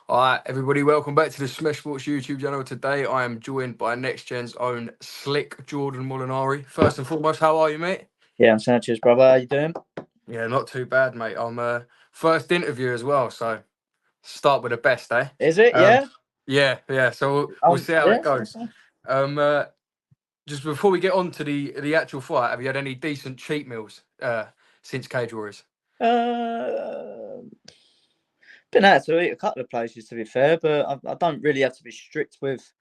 All right, everybody, welcome back to the Smash Sports YouTube channel. Today, I am joined by Next Gen's own slick Jordan Molinari. First and foremost, how are you, mate? Yeah, I'm Sanchez, brother. How you doing? Yeah, not too bad, mate. I'm first interview as well, so start with the best, eh? Is it? Um, Yeah. yeah. So we'll see how Yeah. it goes. Just before we get on to the actual fight, have you had any decent cheat meals since Cage Warriors? Been out to eat a couple of places, to be fair, but I don't really have to be strict with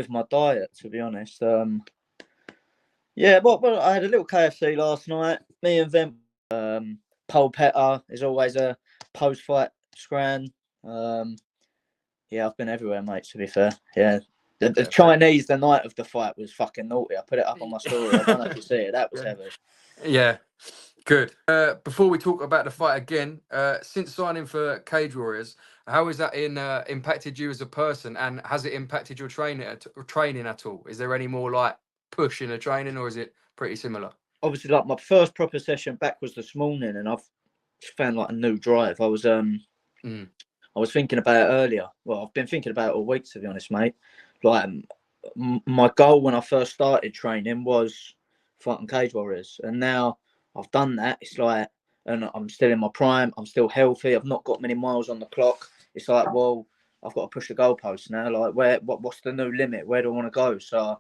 my diet, to be honest. Yeah, well, I had a little KFC last night. Me and them. Pole Petter is always a post-fight scran. Yeah, I've been everywhere, mate. To be fair, yeah. The Chinese the night of the fight was fucking naughty. I put it up on my story. I don't know if you see it. That was heavy. Yeah, good. Before we talk about the fight again, since signing for Cage Warriors, how has that impacted you as a person, and has it impacted your training at all? Is there any more like push in the training, or is it pretty similar? Obviously, like my first proper session back was this morning, and I've found like a new drive. I was thinking about it earlier. Well, I've been thinking about it all week, to be honest, mate. Like my goal when I first started training was fighting Cage Warriors, and now I've done that. It's like, and I'm still in my prime. I'm still healthy. I've not got many miles on the clock. It's like, well, I've got to push the goalposts now. Like, what's the new limit? Where do I want to go? So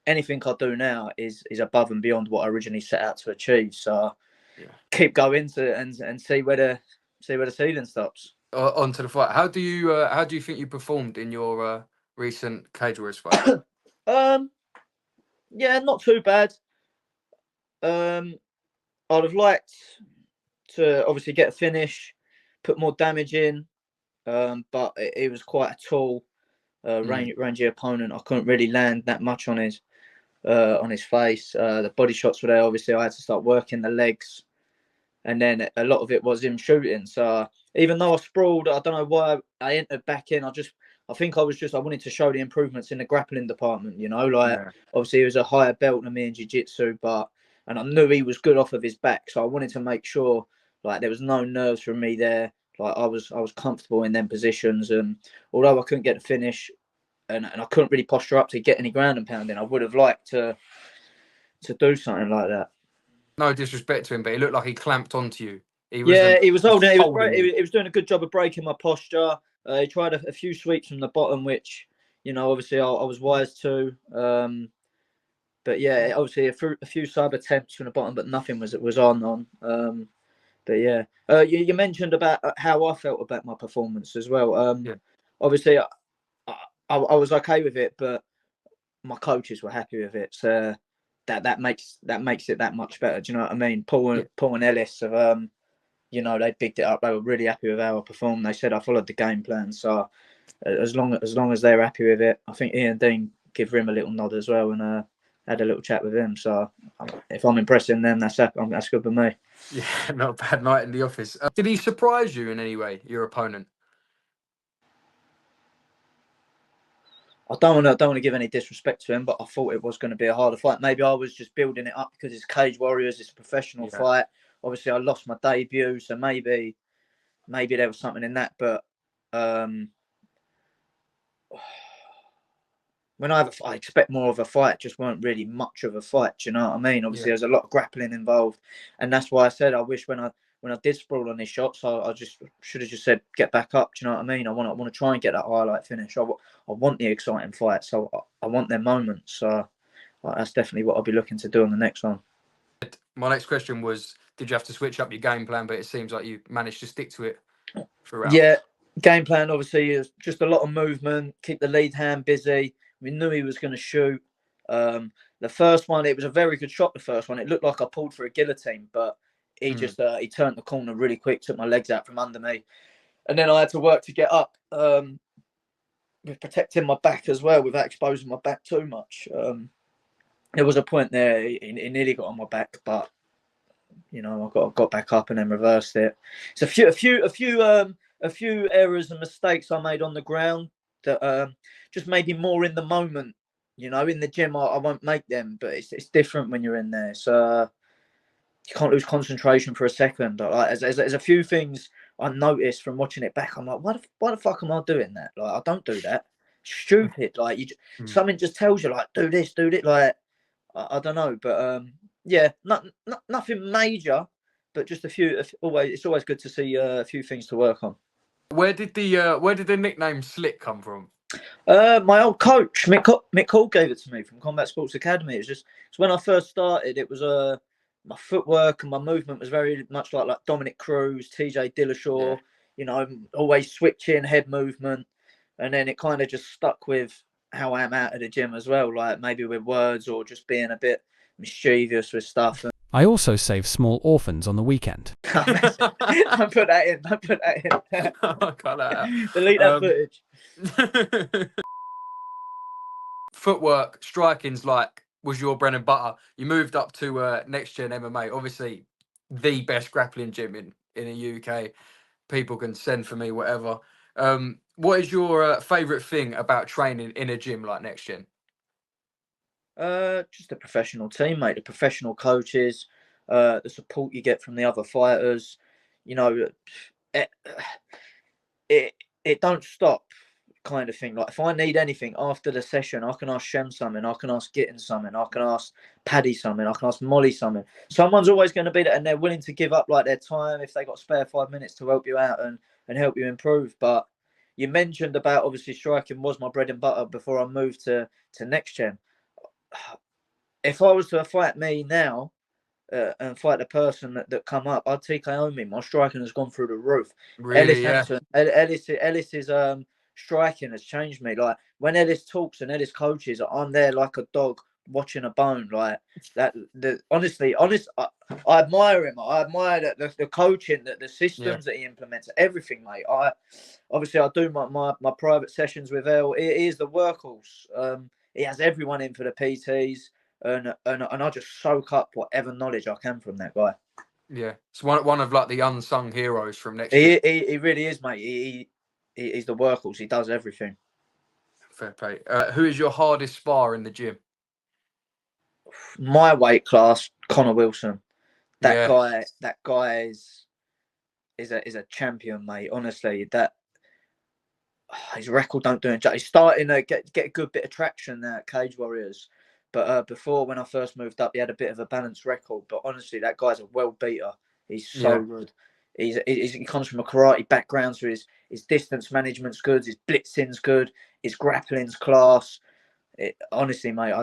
anything I do now is above and beyond what I originally set out to achieve. So keep going and see where the ceiling stops. Onto the fight. How do you think you performed in your recent Cage Warriors fight? Yeah, not too bad. I'd have liked to obviously get a finish, put more damage in, but it was quite a tall, rangy opponent. I couldn't really land that much on his face. The body shots were there. Obviously, I had to start working the legs, and then a lot of it was him shooting. So even though I sprawled, I don't know why I entered back in. I think I wanted to show the improvements in the grappling department. Obviously, he was a higher belt than me in jiu-jitsu, and I knew he was good off of his back. So I wanted to make sure like there was no nerves from me there. Like I was comfortable in them positions, and although I couldn't get the finish, and I couldn't really posture up to get any ground and pounding, I would have liked to do something like that. No disrespect to him, but he looked like he clamped onto you. He was holding. He was doing a good job of breaking my posture. He tried a few sweeps from the bottom, which obviously I was wise to. But yeah, obviously a few sub attempts from the bottom, but nothing was on. But yeah, you mentioned about how I felt about my performance as well. Obviously I was okay with it, but my coaches were happy with it. So that makes it that much better. Do you know what I mean? Paul and Ellis have they picked it up. They were really happy with how I performed. They said I followed the game plan. So as long as they're happy with it, I think Ian Dean give him a little nod as well, and had a little chat with him. So if I'm impressing them, that's good for me. Yeah, not a bad night in the office. Did he surprise you in any way, your opponent? I don't want to give any disrespect to him, but I thought it was going to be a harder fight. Maybe I was just building it up because it's Cage Warriors, it's a professional fight. Obviously, I lost my debut, so maybe there was something in that. But when I expect more of a fight. It just weren't really much of a fight. Do you know what I mean? Obviously, there's a lot of grappling involved, and that's why I said I wish when I did sprawl on his shots, I just should have just said get back up. Do you know what I mean? I want to try and get that highlight finish. I want the exciting fight, so I want their moments. So that's definitely what I'll be looking to do on the next one. My next question was, did you have to switch up your game plan? But it seems like you managed to stick to it throughout. Yeah, game plan obviously is just a lot of movement, keep the lead hand busy. We knew he was going to shoot. The first one, it was a very good shot. The first one, it looked like I pulled for a guillotine, but he just he turned the corner really quick, took my legs out from under me, and then I had to work to get up with protecting my back as well, without exposing my back too much. There was a point there he nearly got on my back, but I got back up and then reversed it. It's a few errors and mistakes I made on the ground that just maybe more in the moment. In the gym I won't make them, but it's different when you're in there. So you can't lose concentration for a second. There's a few things I noticed from watching it back, I'm like, why the fuck am I doing that? Like, I don't do that. Stupid. Like, something just tells you, like, do this, do it. Like, I don't know, but yeah, nothing major, but just a few. It's always good to see a few things to work on. Where did the nickname Slick come from? My old coach, Mick Hall, gave it to me from Combat Sports Academy. It's when I first started. It was my footwork and my movement was very much like Dominic Cruz, TJ Dillashaw. Yeah. You know, always switching head movement, and then it kind of just stuck with how I am out of the gym as well. Like maybe with words or just being a bit mischievous with stuff. I also save small orphans on the weekend. I put that in. Cut that out. Delete that footage. Footwork, striking's was your bread and butter. You moved up to Next Gen MMA, obviously the best grappling gym in the UK. People can send for me, whatever. What is your favourite thing about training in a gym like Next Gen? Just a professional team, mate. The professional coaches, the support you get from the other fighters. You know, it don't stop, kind of thing. Like if I need anything after the session, I can ask Shem something, I can ask Gittin something, I can ask Paddy something, I can ask Molly something. Someone's always going to be there, and they're willing to give up like their time if they got spare 5 minutes to help you out and help you improve. But you mentioned about obviously striking was my bread and butter before I moved to Next Gen. If I was to fight me now and fight the person that come up, I'd TKO me. My striking has gone through the roof. Really, Hampson, Ellis's striking has changed me. Like when Ellis talks and Ellis coaches, I'm there like a dog watching a bone. Like that. Honestly, I admire him. I admire the coaching, the systems that he implements, everything, mate. I do my private sessions with El. He is the workhorse. He has everyone in for the PTs, and I just soak up whatever knowledge I can from that guy. Yeah, it's one of like the unsung heroes from Next Gen. He really is, mate. He's the workhorse. He does everything. Fair play. Who is your hardest spar in the gym? My weight class, Connor Wilson. That guy is a champion, mate. Honestly, his record don't do it. He's starting to get a good bit of traction there at Cage Warriors. But before, when I first moved up, he had a bit of a balanced record. But honestly, that guy's a well beater. He's so good. He comes from a karate background, so his distance management's good, his blitzing's good, his grappling's class. Honestly, mate,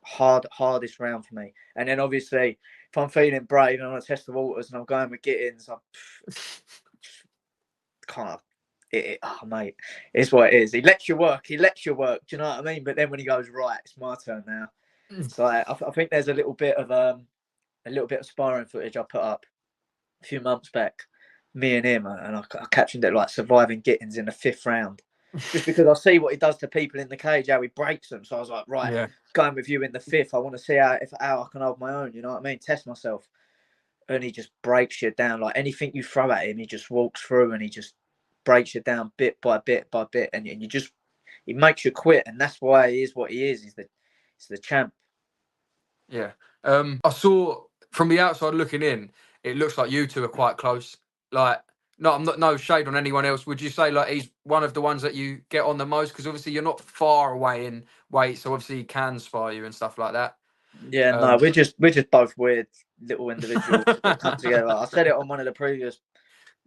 hardest round for me. And then obviously, if I'm feeling brave and I want to test the waters and I'm going with Gittins, I can't. Mate, it's what it is. He lets you work. Do you know what I mean? But then when he goes, right, it's my turn now. So I think there's a little bit of sparring footage I put up a few months back, me and him, and I captioned it like surviving Gittins in the 5th round, just because I see what he does to people in the cage, how he breaks them. So I was like, right, going with you in the 5th. I want to see how I can hold my own. You know what I mean? Test myself. And he just breaks you down. Like anything you throw at him, he just walks through and he just breaks you down bit by bit by bit, and he makes you quit, and that's why he is what he is. He's the champ. Yeah. I saw from the outside looking in, it looks like you two are quite close. Like, no shade on anyone else. Would you say like he's one of the ones that you get on the most? Because obviously you're not far away in weight, so obviously he can spar you and stuff like that. Yeah, no, we're just both weird little individuals that come together. I said it on one of the previous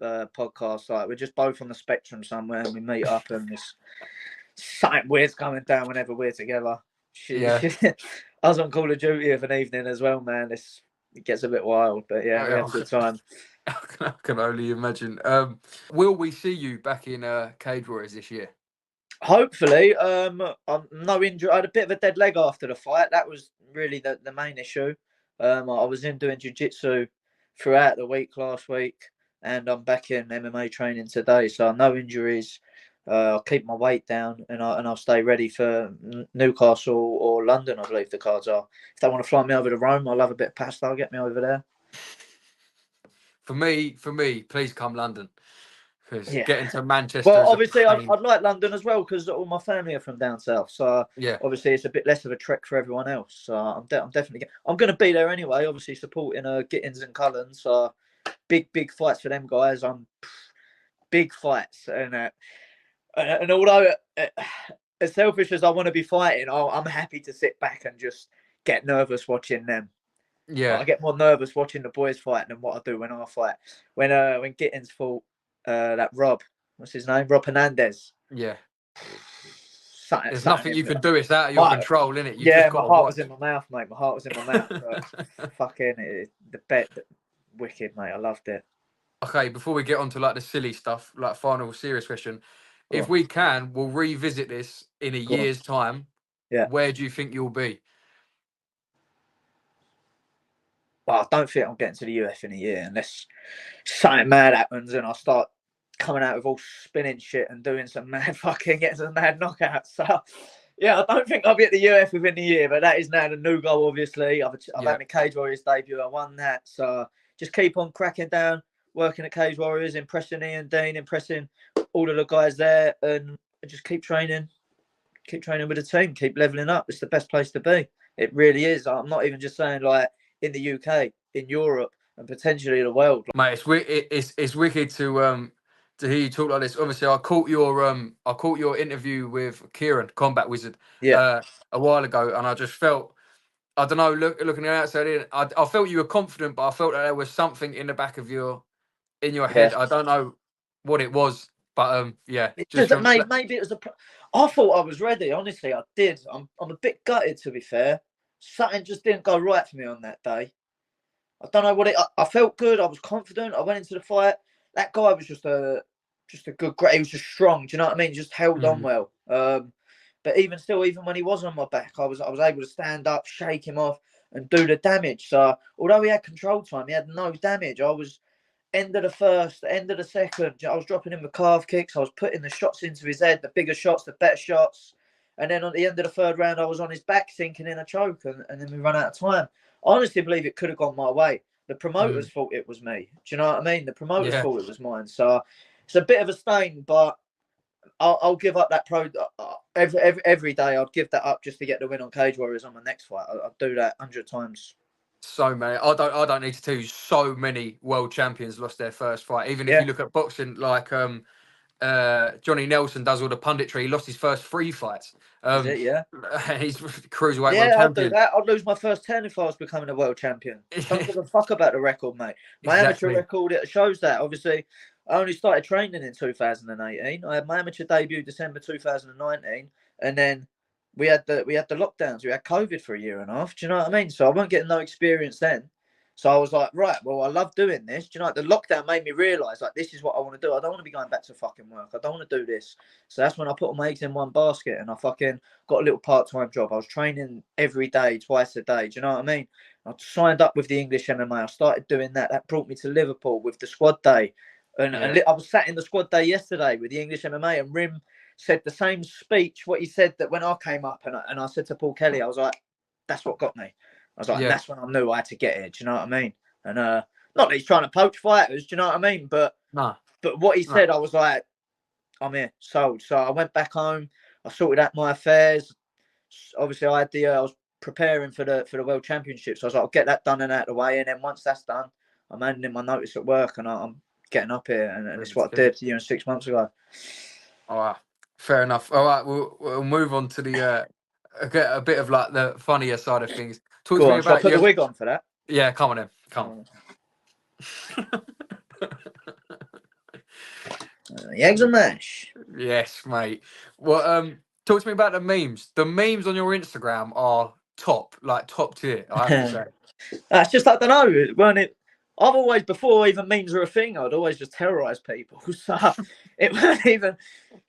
podcast. Like we're just both on the spectrum somewhere, and we meet up, and there's something weird's coming down whenever we're together. I was on Call of Duty of an evening as well, man. It gets a bit wild, but yeah, we have a good time. I can only imagine. Will we see you back in Cage Warriors this year? Hopefully. I'm no injury. I had a bit of a dead leg after the fight. That was really the main issue. I was in doing jiu-jitsu throughout the week last week, and I'm back in MMA training today, so no injuries. I'll keep my weight down, and I'll stay ready for Newcastle or London, I believe the cards are. If they want to fly me over to Rome, I'll have a bit of pasta. I'll get me over there. For me, please come London. Because getting to Manchester. Well, obviously, I'd like London as well because all my family are from down south. So obviously, it's a bit less of a trek for everyone else. So I'm definitely going to be there anyway. Obviously, supporting Gittins and Cullen. So big fights for them guys. Big fights, and although as selfish as I want to be fighting, I'm happy to sit back and just get nervous watching them. Yeah. I get more nervous watching the boys fight than what I do when I fight. When Gittins fought that Rob, what's his name? Rob Hernandez. Yeah. There's Something nothing you can do. It's out of your control, isn't it? You yeah, just my got heart to was in my mouth, mate. My heart was in my mouth. But fucking the bet, wicked, mate. I loved it. Okay, before we get on to like the silly stuff, like final serious question, Go if on. we can, we'll revisit this in a Go on. year's time. Yeah. Where do you think you'll be? Well, I don't think I'm getting to the UF in a year unless something mad happens and I start coming out with all spinning shit and doing some mad getting some mad knockouts. So, yeah, I don't think I'll be at the UF within the year, but that is now the new goal, obviously. I've had my Cage Warriors debut. I won that. So just keep on cracking down, working at Cage Warriors, impressing Ian Dean, impressing all of the guys there, and just keep training with the team, keep leveling up. It's the best place to be. It really is. I'm not even just saying like in the UK, in Europe, and potentially the world. Mate, it's wicked to hear you talk like this. Obviously, I caught your interview with Kieran, Combat Wizard, a while ago, and I just felt, I don't know, looking at the outside in, I felt you were confident, but I felt that there was something in the back of your head. I don't know what it was, but yeah. Maybe it was I thought I was ready. Honestly, I did. I'm a bit gutted, to be fair. Something just didn't go right for me on that day. I don't know what it. I felt good. I was confident. I went into the fight. That guy was just a good. He was just strong. Do you know what I mean? Just held on well. But even when he was on my back, I was able to stand up, shake him off, and do the damage. So although he had control time, he had no damage. I was end of the first, end of the second. I was dropping him with calf kicks. I was putting the shots into his head, the bigger shots, the better shots. And then at the end of the third round, I was on his back sinking in a choke, and then we ran out of time. I honestly believe it could have gone my way. The promoters thought it was me. Do you know what I mean? The promoters thought it was mine. So it's a bit of a stain, but I'll give up that every day. I'd give that up just to get the win on Cage Warriors on my next fight. I'd do that 100 times. So many. I don't need to tell you. So many world champions lost their first fight. Even if you look at boxing, like Johnny Nelson does all the punditry. He lost his first 3 fights. Is it? Yeah. He's cruiserweight world champion. I'd do that. I'd lose my first 10 if I was becoming a world champion. Don't give a fuck about the record, mate. My amateur record, it shows that. Obviously, I only started training in 2018. I had my amateur debut December 2019, and then we had the lockdowns. We had COVID for a year and a half. Do you know what I mean? So I wasn't getting no experience then. So I was like, right, well, I love doing this. Do you know, the lockdown made me realise, like, this is what I want to do. I don't want to be going back to fucking work. I don't want to do this. So that's when I put all my eggs in one basket and I fucking got a little part-time job. I was training every day, twice a day. Do you know what I mean? I signed up with the English MMA. I started doing that. That brought me to Liverpool with the squad day. And I was sat in the squad day yesterday with the English MMA, and Rim said the same speech, what he said that when I came up. And I said to Paul Kelly, I was like, that's what got me. I was like, that's when I knew I had to get it. Do you know what I mean? And not that he's trying to poach fighters, do you know what I mean? But what he said, I was like, I'm here, sold. So I went back home. I sorted out my affairs. Obviously, I was preparing for the World Championships. So I was like, I'll get that done and out of the way. And then once that's done, I'm handing in my notice at work, and I'm getting up here. And it's what I did 6 months ago. All right, fair enough. All right, we'll move on to the get a bit of like the funnier side of things. Talk to me about. Shall I put the wig on for that? Yeah, come on in. Come on. The eggs and mash. Yes, mate. Well, talk to me about the memes. The memes on your Instagram are top tier, I have to say. That's just, I don't know, weren't it? I've always, before even memes were a thing, I'd always just terrorise people. So it weren't even,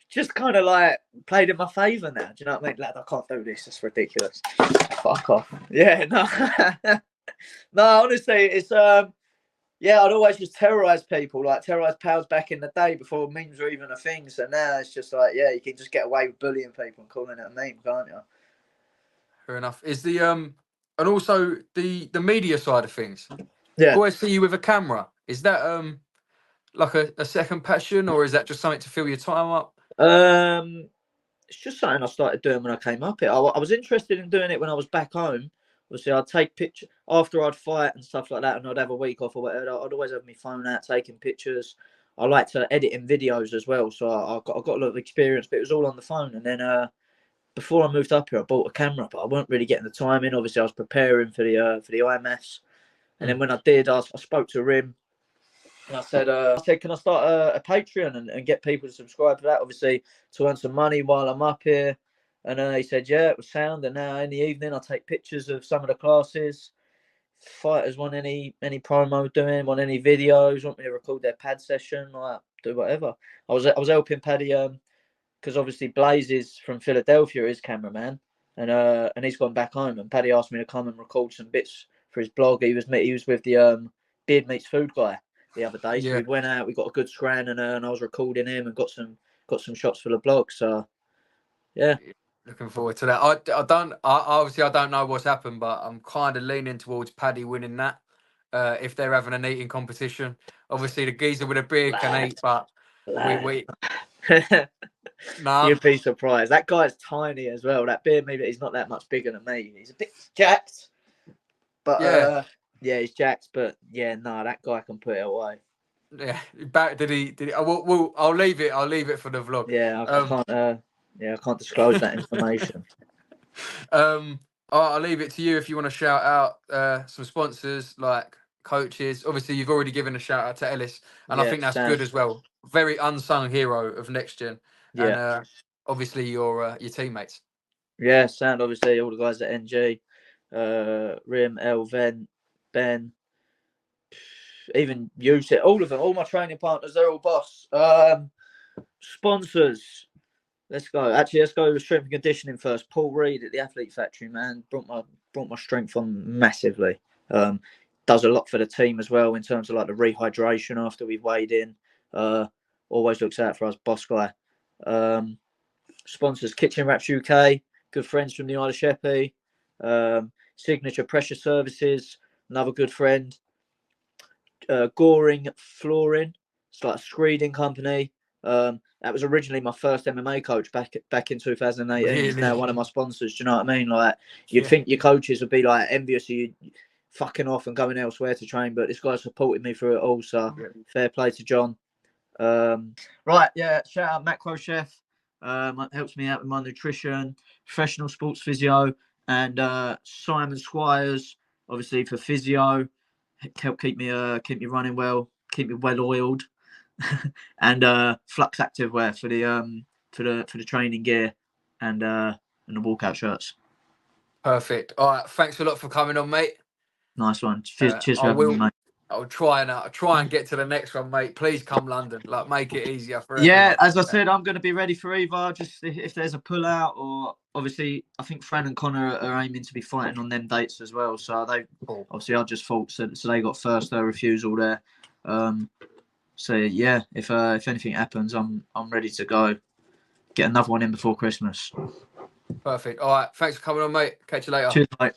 just kind of like played in my favour now. Do you know what I mean? Lad, I can't do this. It's ridiculous. Fuck off. Yeah, no. No, honestly, it's, I'd always just terrorise people, like terrorise pals back in the day before memes were even a thing. So now it's just like, you can just get away with bullying people and calling it a meme, can't you? Fair enough. Is the, and also the media side of things. Yeah. Always see you with a camera. Is that like a second passion, or is that just something to fill your time up? It's just something I started doing when I came up here. I was interested in doing it when I was back home. obviously I'd take pictures after I'd fight and stuff like that, and I'd have a week off or whatever. I'd always have my phone out taking pictures. I like to edit in videos as well, so I got a lot of experience, but it was all on the phone. And then before I moved up here, I bought a camera, but I wasn't really getting the time in. Obviously, I was preparing for the IMS, and then when I did, I spoke to Rim, and I said, can I start a Patreon and get people to subscribe to that? Obviously, to earn some money while I'm up here. And he said, yeah, it was sound. And now in the evening, I take pictures of some of the classes. Fighters want any promo doing, want any videos, want me to record their pad session, like do whatever. I was helping Paddy because obviously Blaze is from Philadelphia, his cameraman, and he's gone back home. And Paddy asked me to come and record some bits for his blog. He was with the Beard Meets Food guy the other day, so we went out, we got a good scran, and I was recording him and got some shots for the blog. So yeah. Looking forward to that. I don't know what's happened, but I'm kind of leaning towards Paddy winning that. If they're having an eating competition, obviously the geezer with a beard can eat, but we nah. You'd be surprised. That guy's tiny as well. That beard, maybe he's not that much bigger than me. He's a bit jacked, but yeah, he's jacked. But yeah, no, that guy can put it away. Yeah, did he? I'll leave it for the vlog. Yeah, I can't disclose that information. I'll leave it to you if you want to shout out some sponsors like coaches. Obviously, you've already given a shout out to Ellis, and I think that's good as well. Very unsung hero of Next Gen. Yeah. And obviously your teammates. Yeah, sound. Obviously, all the guys at NG, Rim, Elven, Ben, even Yusuf, all of them, all my training partners, they're all boss. Sponsors. Let's go. Actually, let's go with strength and conditioning first. Paul Reed at the Athlete Factory, man, brought my strength on massively. Does a lot for the team as well in terms of like the rehydration after we've weighed in. Always looks out for us, boss guy. Sponsors: Kitchen Wraps UK, good friends from the Isle of Sheppey. Signature Pressure Services, another good friend. Goring Flooring, it's like a screeding company. That was originally my first MMA coach back in 2018. Really? He's now one of my sponsors. Do you know what I mean? Like, you'd think your coaches would be like envious of you fucking off and going elsewhere to train, but this guy supported me through it all. So fair play to John. Right, yeah. Shout out Macro Chef. Helps me out with my nutrition. Professional sports physio and Simon Squires, obviously for physio, help keep me running well, keep me well oiled. And Flux Activewear for the training gear and the walkout shirts. Perfect. All right, thanks a lot for coming on, mate. Nice one. Cheers for having me, mate. I'll try and get to the next one, mate. Please come London. Like, make it easier for everyone. Yeah, as I said, I'm going to be ready for either. Just if there's a pull-out, or obviously I think Fran and Connor are aiming to be fighting on them dates as well. So obviously I just thought so they got first refusal there. So yeah, if anything happens, I'm ready to go. Get another one in before Christmas. Perfect. All right. Thanks for coming on, mate. Catch you later. Cheers, mate.